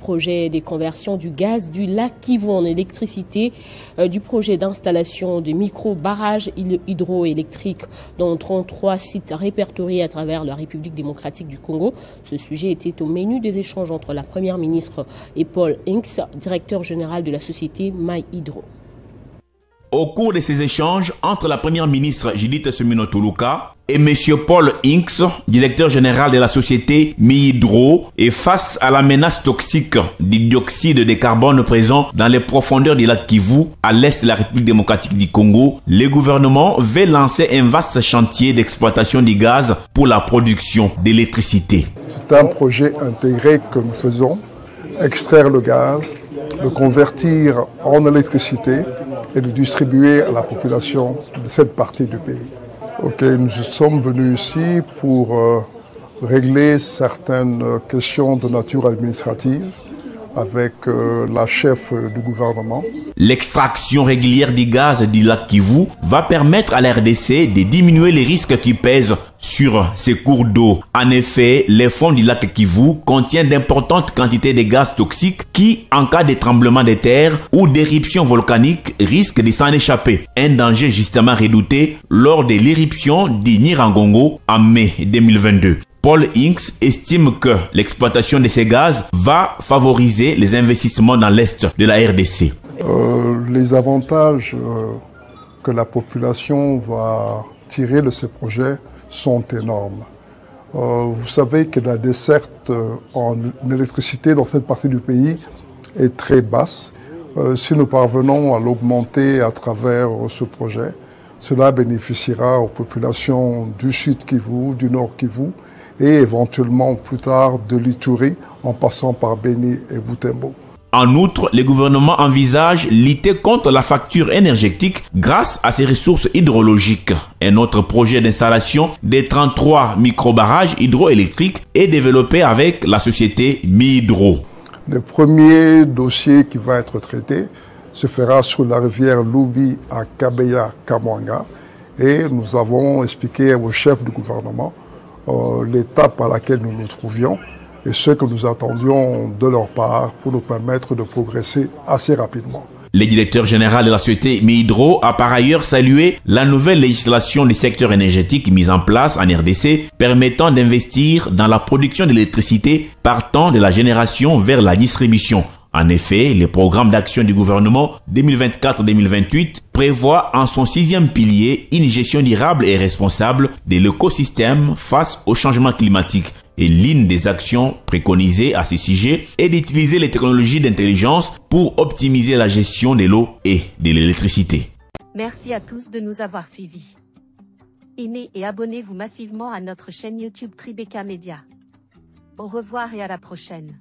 projet de conversion du gaz du lac Kivu en électricité, du projet d'installation de micro-barrages hydroélectriques dans 33 sites répertoriés à travers la République démocratique du Congo. Ce sujet était au menu des échanges entre la Première ministre et Paul Hinks, directeur général de la société My Hydro. Au cours de ces échanges entre la Première ministre Judith Suminwa et M. Paul Hinks, directeur général de la société My Hydro, et face à la menace toxique du dioxyde de carbone présent dans les profondeurs du lac Kivu, à l'est de la République démocratique du Congo, le gouvernement veut lancer un vaste chantier d'exploitation du gaz pour la production d'électricité. C'est un projet intégré que nous faisons, extraire le gaz, le convertir en électricité et de distribuer à la population de cette partie du pays. Nous sommes venus ici pour régler certaines questions de nature administrative avec la chef du gouvernement. L'extraction régulière du gaz du lac Kivu va permettre à la RDC de diminuer les risques qui pèsent sur ces cours d'eau. En effet, les fonds du lac Kivu contiennent d'importantes quantités de gaz toxiques qui, en cas de tremblement de terre ou d'éruption volcanique, risquent de s'en échapper. Un danger justement redouté lors de l'éruption du Nyiragongo en mai 2022. Paul Hinks estime que l'exploitation de ces gaz va favoriser les investissements dans l'est de la RDC. Les avantages que la population va tirer de ces projets sont énormes. Vous savez que la desserte en électricité dans cette partie du pays est très basse. Si nous parvenons à l'augmenter à travers ce projet, cela bénéficiera aux populations du sud Kivu, du nord Kivu, et éventuellement plus tard de l'Ituri en passant par Beni et Butembo. En outre, le gouvernement envisage lutter contre la facture énergétique grâce à ses ressources hydrologiques. Un autre projet d'installation des 33 micro-barrages hydroélectriques est développé avec la société My Hydro. Le premier dossier qui va être traité se fera sur la rivière Lubi à Kabeya-Kamwanga et nous avons expliqué au chef du gouvernement l'étape à laquelle nous nous trouvions et ce que nous attendions de leur part pour nous permettre de progresser assez rapidement. Le directeur général de la société My Hydro a par ailleurs salué la nouvelle législation du secteur énergétique mise en place en RDC permettant d'investir dans la production d'électricité partant de la génération vers la distribution. En effet, le programme d'action du gouvernement 2024-2028 prévoit en son 6e pilier une gestion durable et responsable de l'écosystème face au changement climatique. Et l'une des actions préconisées à ce sujet est d'utiliser les technologies d'intelligence pour optimiser la gestion de l'eau et de l'électricité. Merci à tous de nous avoir suivis. Aimez et abonnez-vous massivement à notre chaîne YouTube Tribeca Media. Au revoir et à la prochaine.